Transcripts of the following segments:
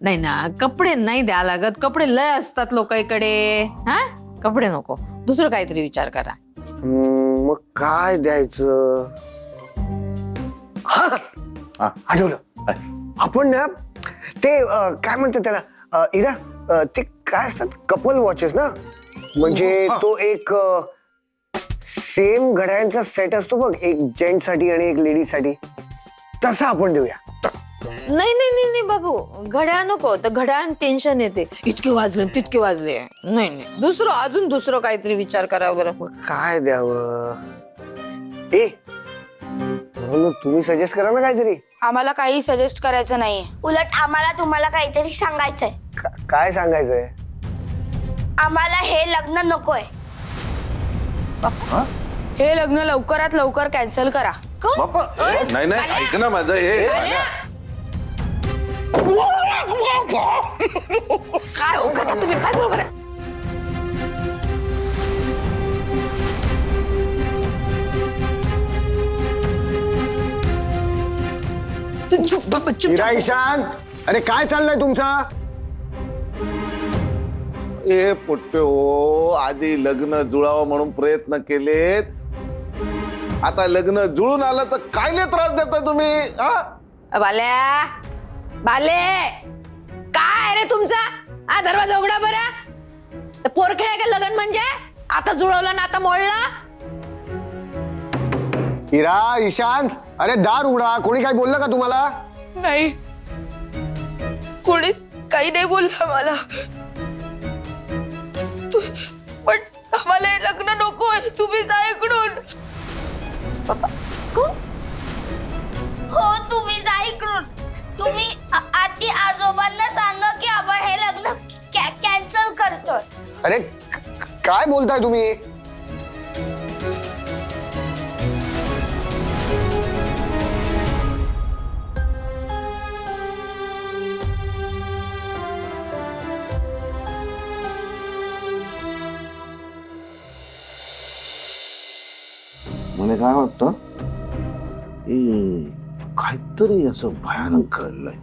नाही ना, कपडे नाही द्या लागत, कपडे लय असतात लोकांकडे. हा, कपडे नको, दुसरं काहीतरी विचार करा. मग काय द्यायचं? आठवलं, आपण ना ते काय म्हणतात त्याला, इरा, ते काय असतात कपल वॉचेस ना, म्हणजे तो एक सेम घड्याळांचा सेट असतो बघ, एक जेंट्स साठी आणि एक लेडीज साठी, तसा आपण देऊया. नाही नाही नाही नाही बाबू, घड्याळ नको, तर घड्याळ टेन्शन येते, इतके वाजले तितके वाजले. नाही नाही, दुसरं अजून दुसरं काहीतरी विचार करा बरं. मग काय द्यावं? म्हणून तुम्ही सजेस्ट करा ना काहीतरी. आम्हाला काही सजेस्ट करायचं नाहीये. उलट आम्हाला तुम्हाला काहीतरी सांगायचंय. काय सांगायचंय? आम्हाला हे लग्न नकोय. हे लग्न लवकरात लवकर कॅन्सल करा. बाप्पा नाही नाही ऐक ना माझं हे काय हो करता तुम्ही, बाजूला करा. इरा, ईशांत, अरे काय चाललंय तुमचं? ए पोट्टे हो, आधी लग्न जुळावं म्हणून प्रयत्न केलेत, आता लग्न जुळून आलं तर कायले त्रास देताय तुम्ही? बाल्या, बाले, काय रे तुमचा? हा, दरवाजा उघडा बरं. तर पोरखेळ का लग्न म्हणजे? आता जुळवलं ना आता मोडलं. इरा, ईशांत, अरे दार उघडा. कोणी काय बोललं का तुम्हाला? नाही, कोणीच काही नाही बोललं मला. पण आम्हाला हे लग्न नकोय, तुम्ही जा इकडून. हो, तुम्ही जा इकडून. तुम्ही आधी आजोबांना सांगा की आपण हे लग्न कॅन्सल करतोय. अरे काय बोलताय तुम्ही? मला काय वाटतं, काहीतरी असं भयानक घडलंय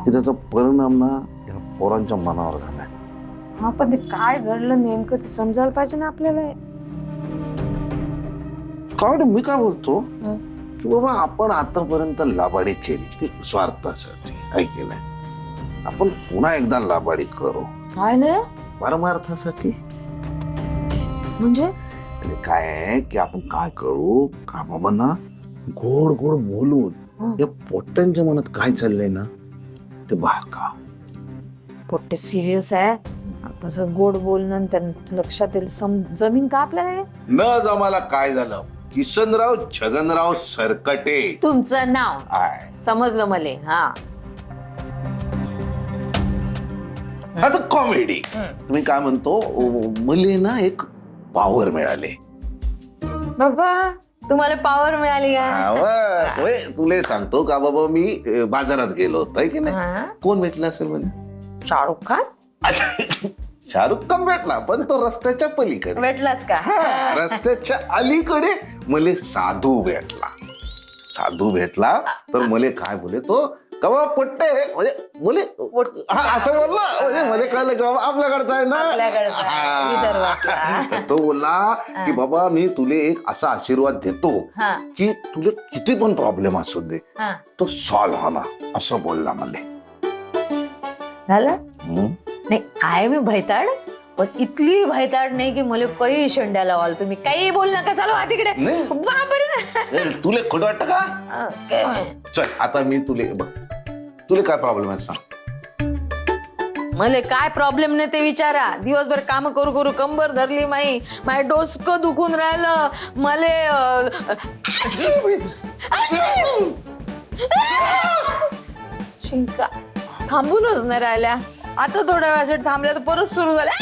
की त्याचा परिणाम ना या पोरांच्या मनावर झालाय. हा, पण ते काय घडलं नेमकं ते समजायला पाहिजे ना आपल्याला. काय मी काय बोलतो की बाबा आपण आतापर्यंत लाबाडी केली ती स्वार्थासाठी, ऐकलंय, आपण पुन्हा एकदा लाबाडी करू. काय नाही परमार्थासाठी. म्हणजे काय आहे की आपण काय करू का बाबा ना, गोड गोड बोलून या पोट्ट्यांच्या मनात काय चाललंय ना ते बाहेर का. पोट्टे सिरियस आहे, तसं गोड बोलणं त्यांच्या लक्षात येईल. जमीन का आपल्याला? न जमाला काय झालं, किसनराव छगनराव सरकटे तुमचं नाव आहे. समजलं मले. हा, आता कॉमेडी तुम्ही काय म्हणतो, मले ना एक पॉवर मिळाले. बाबा तुम्हाला पॉवर मिळाली का? तुला सांगतो का बाबा, मी बाजारात गेलो होतो की नाही, कोण भेटलं असेल म्हणजे? शाहरुख खान. शाहरुख खान भेटला, पण तो रस्त्याच्या पलीकडे भेटलाच का? रस्त्याच्या अलीकडे मले साधू भेटला. साधू भेटला तर मले काय बोले तो, कवा पट्टे म्हणजे मुले असं बोलला, म्हणजे मध्ये कळलं की बाबा आपल्याकडचं आहे ना. तो बोलला की बाबा मी तुले एक असा आशीर्वाद देतो की तुले किती पण प्रॉब्लेम असू दे तो सॉल्व्ह होणार, असं बोलला मला. झालं नाही, आहे मी भैताड, पण इतली भैताड नाही की मला काही शेंड्या लावाल तुम्ही. काही बोल नका, चालू तिकडे. तुले खोट वाटत का? चल आता मी तुले बघ, तुला काय प्रॉब्लेम आहे सांग. मला काय प्रॉब्लेम नाही ते विचारा. दिवसभर काम करू करू कंबर धरली, माई डोसकं दुखून राहिलं मला. शिंका थांबूनच नाही राहिल्या. आता थोड्या वेळासाठी थांबल्या तर परत सुरू झाल्या.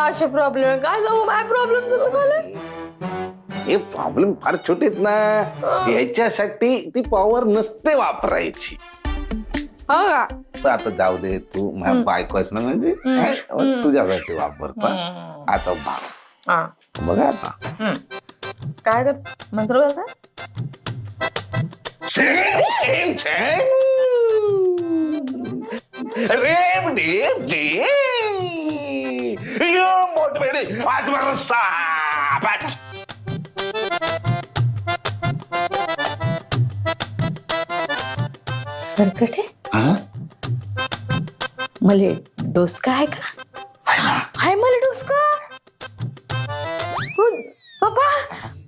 असे प्रॉब्लेम काय सांगू, माय प्रॉब्लेम तुम्हाला. हे प्रॉब्लेम फार छोटेत ना, ह्याच्यासाठी ती पॉवर नसते वापरायची. हो का? तर आता जाऊ दे, तू माझ्या बायको आहेस ना, म्हणजे तुझ्यासाठी वापरतो. आता बघा आता काय कर मंत्र घालता? रेम डेम जे मोठे आजवर सापाट. सरकटे हा? मले डोसका आहे का? आहे मला डोसका. हो, बाबा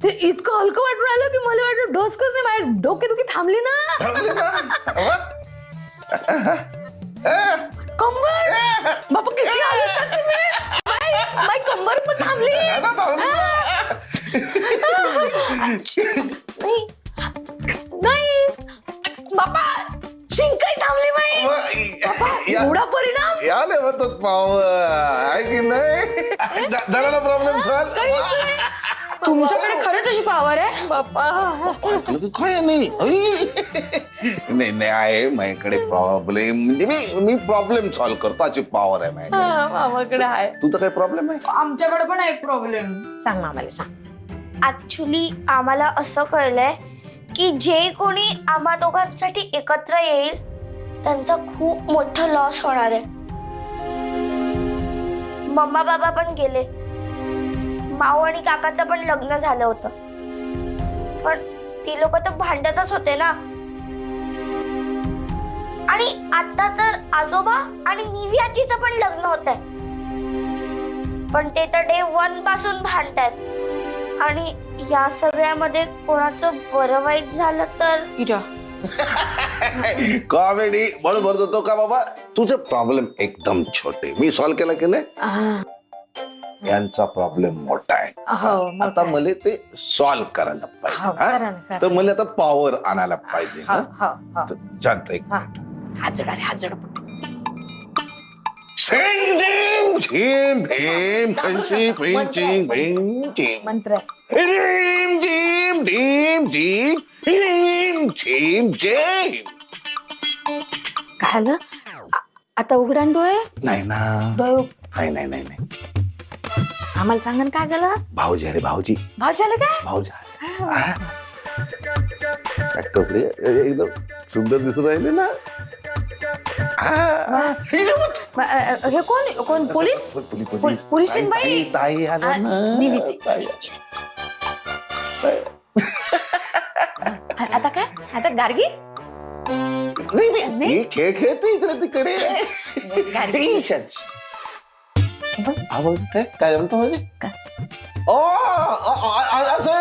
ते इतकं हलकं वाटून राहिलं की मला वाटलं डोसकंच नाही, माझ्या डोकेदुखी थांबली ना. थांबली ना? कंबर बाबा किती आयुष्यात माझी कंबर पण थांबली. नाही नाही बाबा शिंकही थांबली माई. एवढा परिणाम याले म्हणतात पावर आहे की नाही. झाला ना प्रॉब्लेम सॉल्व. तुमच्याकडे खरंच अशी पावर आहे बाप्पा. काय नाही नाही नाही आहे माझ्याकडे प्रॉब्लेम. म्हणजे मी प्रॉब्लेम सॉल्व करतो अशी पॉवर आहे माझ्याकडे. मामाकडे आहे. तुझा काय प्रॉब्लेम आहे? आमच्याकडे पण आहे प्रॉब्लेम. सांग मामाला सांग. ऍक्च्युली आम्हाला असं कळलंय की जे कोणी आम्हा दोघांसाठी एकत्र येईल त्यांचा खूप मोठा लॉस होणार आहे. मम्मा बाबा पण गेले, माऊ आणि काकाचं पण लग्न झालं होतं, पण ती लोक तर भांडतच होते ना. आणि आता तर आजोबा आणि निवी आजीचं पण लग्न होत आहे, पण ते तर डे 1 पासून भांडतायत. आणि या सगळ्यामध्ये कोणाचं बरं वाईट झालं तर कॉमेडी म्हणून भरत होतो का बाबा. तुझे प्रॉब्लेम एकदम छोटे मी सॉल्व केला की नाही. यांचा प्रॉब्लेम मोठा आहे. आता मला ते सॉल्व करायला पाहिजे. तर मला आता पॉवर आणायला पाहिजे. शांत एक हाजड अरे हाजड. मंत्र काय आलं आता? उघडा ना डोळे. नाही ना. डोळे नाही नाही नाही. आम्हाला सांगा ना काय झालं. भाऊजी अरे भाऊजी. भाऊ झालं काय? भाऊजी कपडे एकदम सुंदर दिसून राहिले ना. हे कोण कोण? पोलीस पोलीस बाई. ताई आला ना. आता काय? आता गार्गी नाही खेळ खेळते इकडे तिकडे. काय म्हणतो म्हणजे असं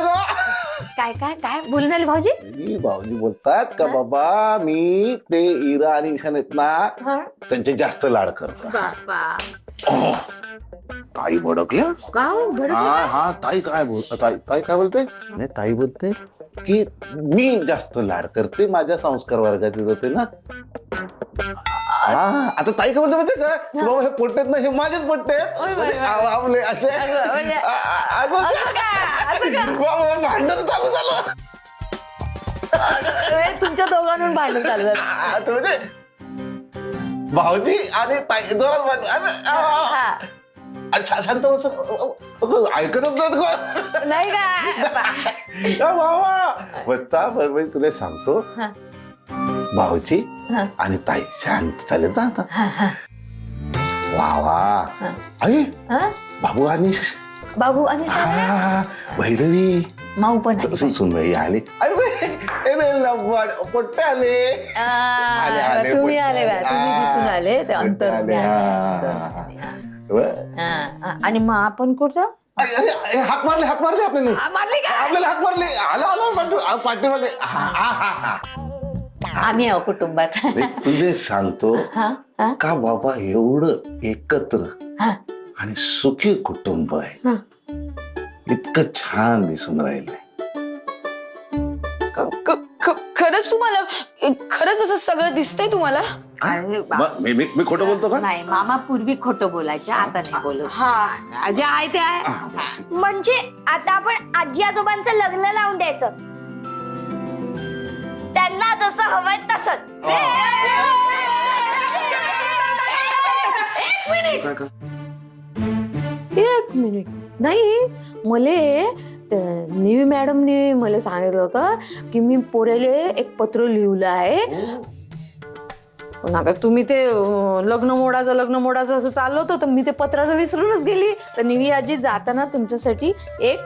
काय काय काय बोलून आले भाऊजी? भाऊजी बोलतात का बाबा मी ते इरा आणि ईशान आहेत ना त्यांचे जास्त लाड करतो. ताई भडकल्या. हा ताई काय ताई काय बोलते? नाही ताई बोलते की मी जास्त लाड करते, माझ्या संस्कार वर्गात होते ना. आता ताई काय बोलते का बाबा हे पोट्टेत ना हे माझेच पोट्टे आपले असे. भांडण चालू झालं. तुमच्या दोघांकडून भांडण चाललं म्हणजे भाऊजी आणि ताई जोरात भांडण. शांत बस ऐकतच नाही का बाबा. बसता बरोबर तुला सांगतो. भाऊजी आणि ताई शांत झाले ना आता. वा वा. अरे बाबू आणि भैरवी माऊ पण सुनबाई आले. अरे लवड पोट्टे आले. तुम्ही आले तुम्ही दिसून आले ते अंतर. आणि मग आपण कुठं हाक मारले आपल्याला. मारली का? आपल्याला हाक मारले. आलो पाठीमागे. आम्ही आहो कुटुंबात. तुझे सांगतो का बाबा एवढं एकत्र आणि सुखी कुटुंब आहे. इतकं छान दिसून राहिलंय. खरंच तुम्हाला खरंच असं सगळं दिसतंय तुम्हाला? मी खोटं बोलतो का? नाही मामा पूर्वी खोटं बोलायच्या, आता नाही बोलत. हा जे आहे ते आहे. म्हणजे आता आपण आजी आजोबांचं लग्न लावून द्यायचं, त्यांना जसं हवंय तसंच. एक मिनिट नाही. मले निवी मॅडमने मला सांगितलं होतं की मी पोरेले एक पत्र लिहिलं आहे पण आता तुम्ही ते लग्न मोडाचं असं चाललं होतं, तर मी ते पत्राचं विसरूनच गेली. तर निवी आजी जाताना तुमच्यासाठी एक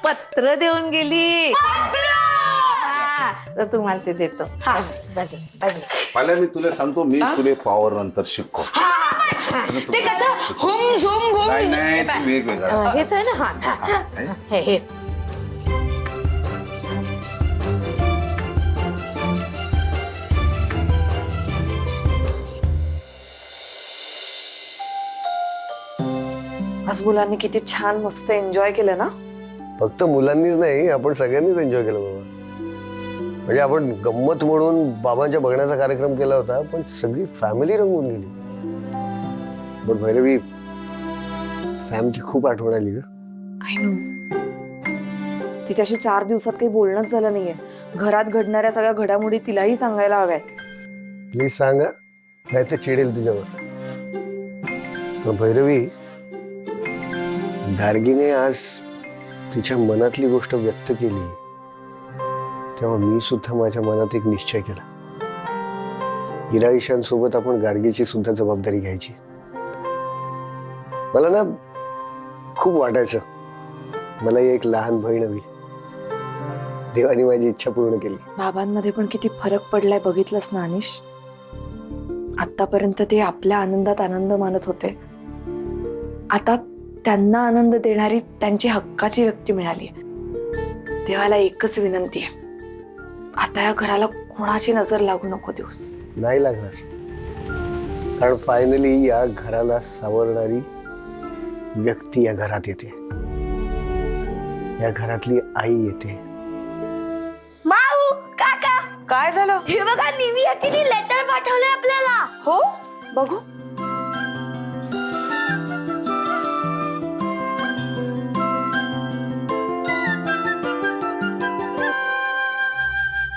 पत्र देऊन गेली. हा, तर तुम्हाला ते देतो. हा बाजू. पाल्या मी तुला सांगतो, मी तुला पॉवर नंतर शिकव. ते कसं हुम झुम घुम नाही तू वेगवेगळा हेच आहे ना. हा हे आज मुलांनी किती छान मस्त एन्जॉय केलं ना. फक्त मुलांनीच नाही, आपण सगळ्यांनीच एन्जॉय केलं बाबा. म्हणजे आपण गंमत म्हणून बाबांच्या बघण्याचा कार्यक्रम केला होता, पण सगळी फॅमिली रंगून गेली. पण भैरवी, सॅमची खूप आठवण आली ग. I know. तिच्याशी 4 दिवसात काही बोलणंच झालं नाहीये. घरात घडणाऱ्या सगळ्या घडामोडी तिलाही सांगायला हव्यात. प्लीज सांगा, नाही तर चिडेल तुझ्यावर. पण भैरवी, गार्गीने आज तिच्या मनातली गोष्ट व्यक्त केली, तेव्हा मी सुद्धा माझ्या मनात एक निश्चय केला. इरा ईशांसोबत आपण गार्गीची सुद्धा जबाबदारी घ्यायची. मला ना खूप वाटायचं मला एक लहान बहीण हवी. देवाने माझी इच्छा पूर्ण केली. बाबांमध्ये पण किती फरक पडलाय बघितलंस ना अनिश. आतापर्यंत ते आपल्या आनंदात आनंद मानत होते, आता त्यांना आनंद देणारी त्यांची हक्काची व्यक्ती मिळाली. देवाला एकच विनंती आहे, आता या घराला कोणाची नजर लागू नको देऊस. नाही लागणार, कारण फायनली या घराला सावरणारी व्यक्ती या घरात येते. या घरातली आई येते. माऊ काका, काय झालं? हे बघा निवी आजीने लेटर पाठवलंय आपल्याला. हो, बघू.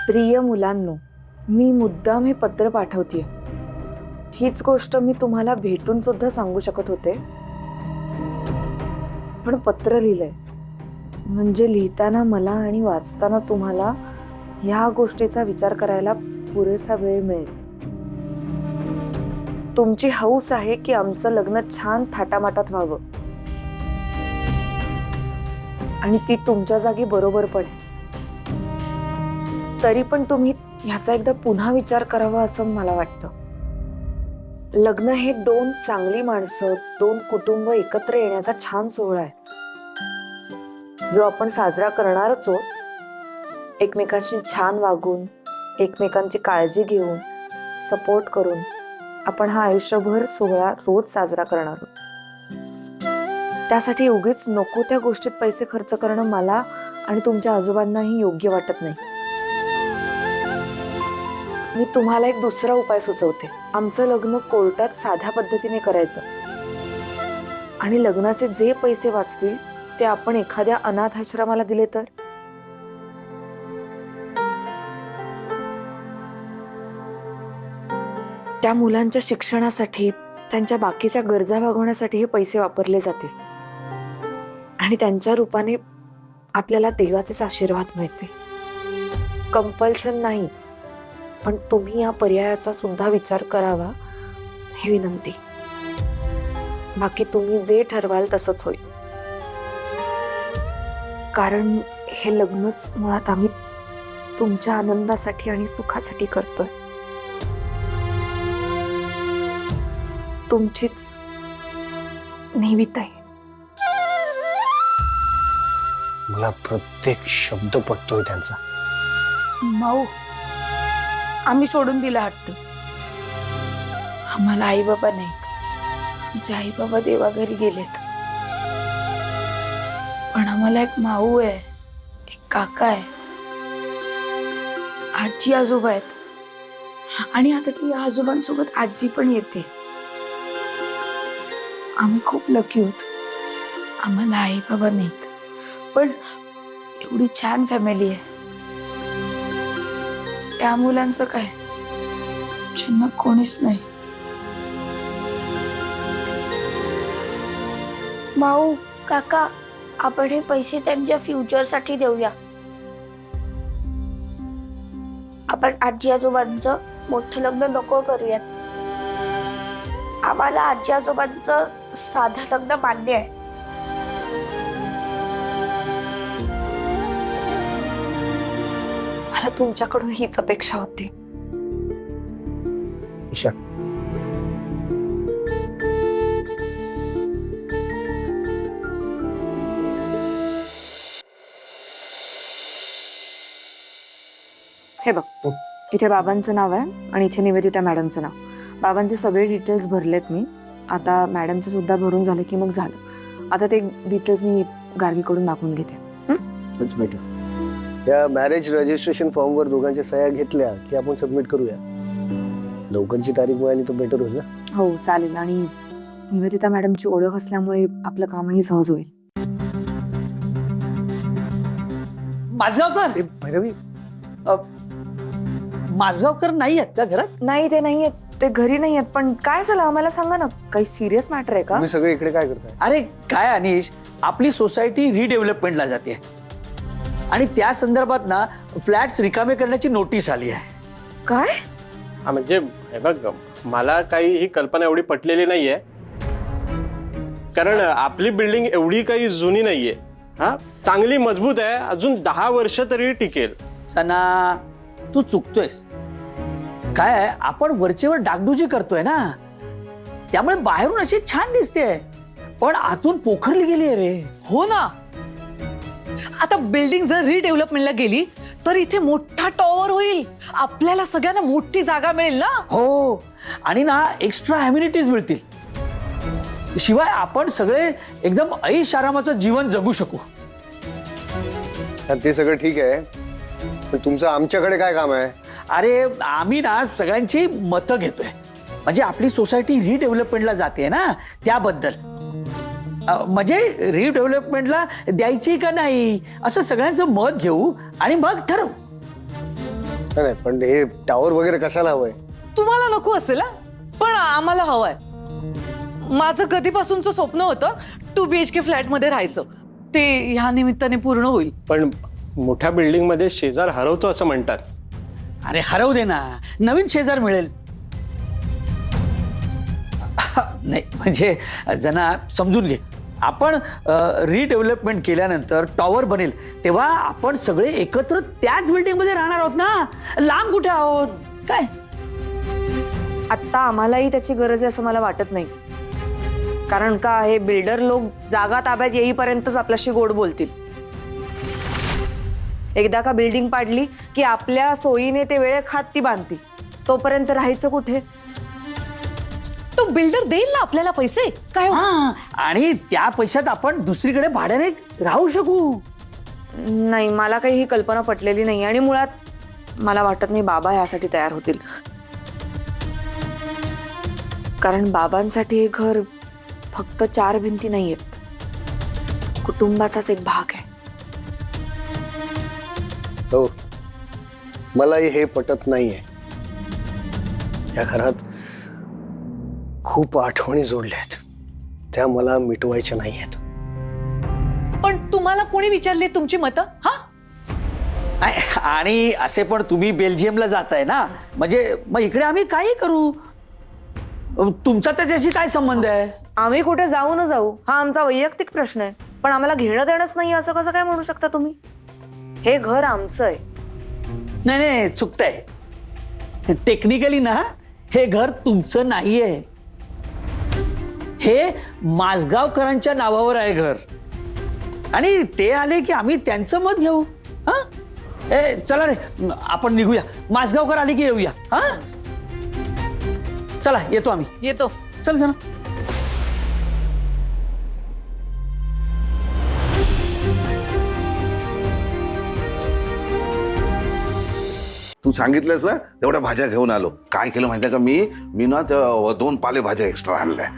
प्रिय मुलांनो, मी मुद्दाम हे पत्र पाठवतेय. हीच गोष्ट मी तुम्हाला भेटून सुद्धा सांगू शकत होते, पण पत्र लिहिलंय म्हणजे लिहिताना मला आणि वाचताना तुम्हाला ह्या गोष्टीचा विचार करायला पुरेसा वेळ मिळेल. तुमची हौस आहे की आमचं लग्न छान थाटामाटात व्हावं, आणि ती तुमच्या जागी बरोबर पण आहे. तरी पण तुम्ही ह्याचा एकदा पुन्हा विचार करावा असं मला वाटतं. लग्न हे 2 चांगली माणसं, 2 कुटुंब एकत्र येण्याचा छान सोहळा आहे, जो आपण साजरा करणारच आहोत. एकमेकांशी छान वागून, एकमेकांची काळजी घेऊन, सपोर्ट करून आपण हा आयुष्यभर सोहळा रोज साजरा करणार आहोत. त्यासाठी उगीच नको त्या गोष्टीत पैसे खर्च करणं मला आणि तुमच्या आजोबांनाही योग्य वाटत नाही. मी तुम्हाला एक दुसरा उपाय सुचवते. आमचं लग्न कोर्टात साध्या पद्धतीने करायचं, आणि लग्नाचे जे पैसे वाचतील ते आपण एखाद्या अनाथ आश्रमाला दिले तर. त्या मुलांच्या शिक्षणासाठी, त्यांच्या बाकीच्या गरजा भागवण्यासाठी हे पैसे वापरले जातील, आणि त्यांच्या रूपाने आपल्याला देवाचेच आशीर्वाद मिळते. कंपल्शन नाही, पण तुम्ही या पर्यायाचा सुद्धा विचार करावा ही विनंती. बाकी तुम्ही जे ठरवाल तसंच होईल, कारण हे लग्नच मुळात आम्ही तुमच्या आनंदासाठी आणि सुखासाठी करतोय. तुमचीच निविताई. मला प्रत्येक शब्द पटतोय त्यांचा. माऊ, आम्ही सोडून दिला हट्ट. आम्हाला आई बाबा नाहीत, आमचे आई बाबा देवाघरी गेलेत, पण आम्हाला एक माऊ आहे, एक काका आहे, आजी आजोबा आहेत, आणि आता ती आजोबांसोबत आजी पण येते. आम्ही खूप लकी आहोत. आम्हाला आई बाबा नाहीत, पण एवढी छान फॅमिली आहे. त्या मुलांचं काय, ज्यांना कोणीच नाही. माऊ काका, आपण हे पैसे त्यांच्या फ्युचर साठी देऊया. आपण आजी आजोबांचं मोठं लग्न नको करूयात. आम्हाला आजी आजोबांचं साधं लग्न मान्य आहे. मला तुमच्याकडून हीच अपेक्षा होती. ईशा, हे बघ, इथे बाबांचं नाव आहे आणि इथे निवेदिता मॅडमचं नाव. बाबांचे सगळे डिटेल्स भरलेत मी. आता मॅडमचं सुद्धा भरून झालं की मग झालं. आता ते डिटेल्स मी गार्गीकडून मागून घेते. that's better. या मॅरेज रजिस्ट्रेशन फॉर्मवर दोघांच्या सह्या घेतल्या की आपण सबमिट करूया. लवकरची तारीख मिळाली तर बेटर होईल ना. हो चालेल. आणि निवेदिता मॅडमची ओळख असल्यामुळे आपलं कामही सहज होईल. माझगावकर ए, भैरवी, माझगावकर नाही आहेत का घरात? नाही, ते नाही आहेत. ते घरी नाही आहेत. पण काय झालं आम्हाला सांगा ना. काही सिरियस मॅटर आहे का? तुम्ही सगळे इकडे काय करताय? अरे काय अनिश, आपली सोसायटी रिडेव्हलपमेंटला जाते आणि त्या संदर्भात ना फ्लॅट्स रिकामे करण्याची नोटीस आली आहे. काय? हा म्हणजे हे बघ, मला काही ही कल्पना एवढी पटलेली नाहीये, कारण आपली बिल्डिंग एवढी काही जुनी नाहीये. हा, चांगली मजबूत आहे, अजून 10 वर्ष तरी टिकेल. सना, तू चुकतोयस. काय आहे, आपण वरचेवर डागडुजी करतोय ना, त्यामुळे बाहेरून अशी छान दिसते पण आतून पोखरली गेली आहे रे. हो ना. आता बिल्डिंग जर रिडेव्हलपमेंटला गेली तर इथे मोठा टॉवर होईल. आपल्याला सगळ्यांना मोठी जागा मिळेल ना. हो, आणि ना एक्स्ट्रा अम्युनिटीज मिळतील. शिवाय आपण सगळे एकदम ऐश आरामाचं जीवन जगू शकू. ते सगळं ठीक आहे, पण तुमचं आमच्याकडे काय काम आहे? अरे आम्ही ना सगळ्यांची मतं घेतोय, म्हणजे आपली सोसायटी रिडेव्हलपमेंटला जाते ना त्याबद्दल. म्हणजे रिडेव्हलपमेंटला द्यायची का नाही असं सगळ्यांचं मत घेऊ आणि मग ठरवू. नाही, पण हे टावर वगैरे कशाला हवंय? तुम्हाला नको असेल हा? पण आम्हाला हवंय. माझं कधीपासूनचं स्वप्न होतं 2 BHK फ्लॅट मध्ये राहायचं. ते ह्या निमित्ताने पूर्ण होईल. पण मोठ्या बिल्डिंग मध्ये शेजार हरवतो असं म्हणतात. अरे हरवू दे ना, नवीन शेजार मिळेल. नाही म्हणजे जना समजून घे, आपण रिडेव्हलपमेंट केल्यानंतर टॉवर बनेल तेव्हा आपण सगळे एकत्र त्याच बिल्डिंग मध्ये राहणार आहोत ना, लांब कुठे आहोत काय. आत्ता आम्हालाही त्याची गरज आहे असं मला वाटत नाही. कारण का, हे बिल्डर लोक जागा ताब्यात येईपर्यंतच आपल्याशी गोड बोलतील. एकदा का बिल्डिंग पाडली की आपल्या सोयीने ते वेळेखात ती बांधतील. तोपर्यंत राहायचं कुठे? तो बिल्डर देईल ना आपल्याला पैसे. काय हो? हा, आणि त्या पैशात आपण दुसरीकडे भाड्याने राहू शकू. नाही, मला काही ही कल्पना पटलेली नाही. आणि मुळात मला वाटत नाही बाबा यासाठी तयार होतील. कारण बाबांसाठी हे घर फक्त 4 भिंती नाहीयेत, कुटुंबाचाच एक भाग आहे. हो, मलाही हे पटत नाहीये. या घरात खूप आठवणी जोडल्या आहेत, त्या मला मिटवायच्या नाहीयेत. पण तुम्हाला कोणी विचारली तुमची मतं? हा, आणि असे पण तुम्ही बेल्जियमला जाताय ना, म्हणजे मग इकडे आम्ही काही करू. तुमचा त्याच्याशी काय संबंध आहे? आम्ही कुठे जाऊ न जाऊ हा आमचा वैयक्तिक प्रश्न आहे. पण आम्हाला घेणं देणंच नाही असं कसं काय म्हणू शकता तुम्ही? हे घर आमचं आहे. नाही नाही, चुकताय. टेक्निकली ना हे घर तुमचं नाहीये, हे माझगावकरांच्या नावावर आहे घर. आणि ते आले की आम्ही त्यांचं मत घेऊ. हा, ए चला रे, आपण निघूया. माझगावकर आले की येऊया. हा, चला येतो आम्ही. येतो. चल जरा. तू सांगितलंस ना तेवढ्या भाज्या घेऊन आलो. काय केलं माहितीये का, मी ना त्या 2 पालेभाज्या एक्स्ट्रा आणल्या.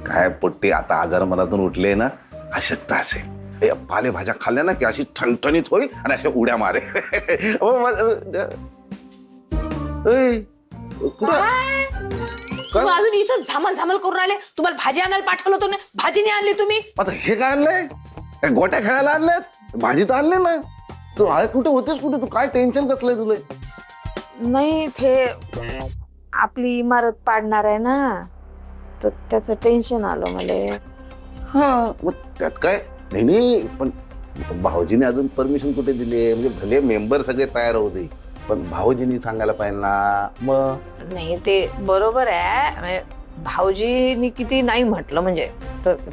काय पोट्टी, आता आजारमनातून उठले ना, अशक्त असेल, या पालेभाज्या खाल्ल्या ना की अशी ठणठणीत होईल आणि अशा उड्या मारे. तुम्ही अजून इथं झामल झामल करून आले. तुम्हाला भाजी आणायला पाठवलं होतं ना, भाजी नाही आणली तुम्ही. आता हे काय आणलंय? काय गोट्या खेळायला आणल्यात? भाजी तर आणली ना. तू आहे कुठे होतेस, कुठे? तू काय टेन्शन कसलंय तुला? नाही, ते आपली इमारत पाडणार आहे ना, तर त्याचं टेन्शन आलं मला. हा मग त्यात काय नाही नाही पण भाऊजीने अजून परमिशन कुठे दिली म्हणजे भले मेंबर सगळे तयार होते पण भाऊजींनी सांगायला पाहिजे ना. मग नाही ते बरोबर आहे म्हणजे भाऊजीनी किती नाही म्हटलं म्हणजे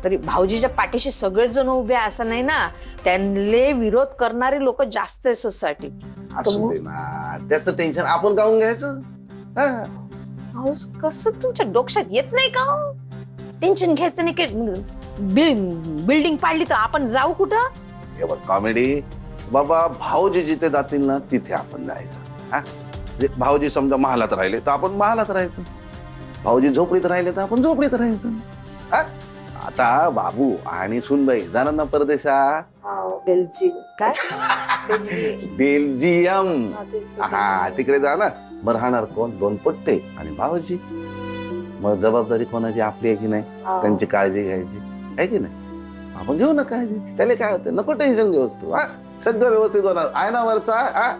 तरी भाऊजीच्या पाठीशी सगळेच जण उभे आहे असं नाही ना. त्यांना विरोध करणारी लोक जास्त आहे सोसायटी. असू दे ना त्याचं टेन्शन आपण गाऊन घ्यायचं. हा. अहो, कसं तुमच्या डोक्यात येत नाही का? टेन्शन घ्यायचं नाही की बिल्डिंग पाडली तर आपण जाऊ कुठं? हे बघ कॉमेडी बाबा भाऊजी जिथे जातील ना तिथे आपण जायचं. हा म्हणजे भाऊजी समजा महालात राहिले तर आपण महालात राहायचं. भाऊजी झोपडीत राहिले तर आपण झोपडीत राहायचं. हा? आता बाबू आणि सुनबाई जाणार ना परदेशात. बेल्जियम काय बेल्जियम. बेल्जियम. हा, तेच ते हा बेल्जियम. तिकडे जा ना. मग राहणार कोण? 2 पट्टे आणि भाऊजी. मग जबाबदारी कोणाची? आपली आहे की नाही? हा. त्यांची काळजी घ्यायची आहे की नाही? आपण घेऊ ना काळजी. त्याला काय होतं नको टेन्शन घेऊस तू. हा सगळं व्यवस्थित होणार आहे ना वरचा. हा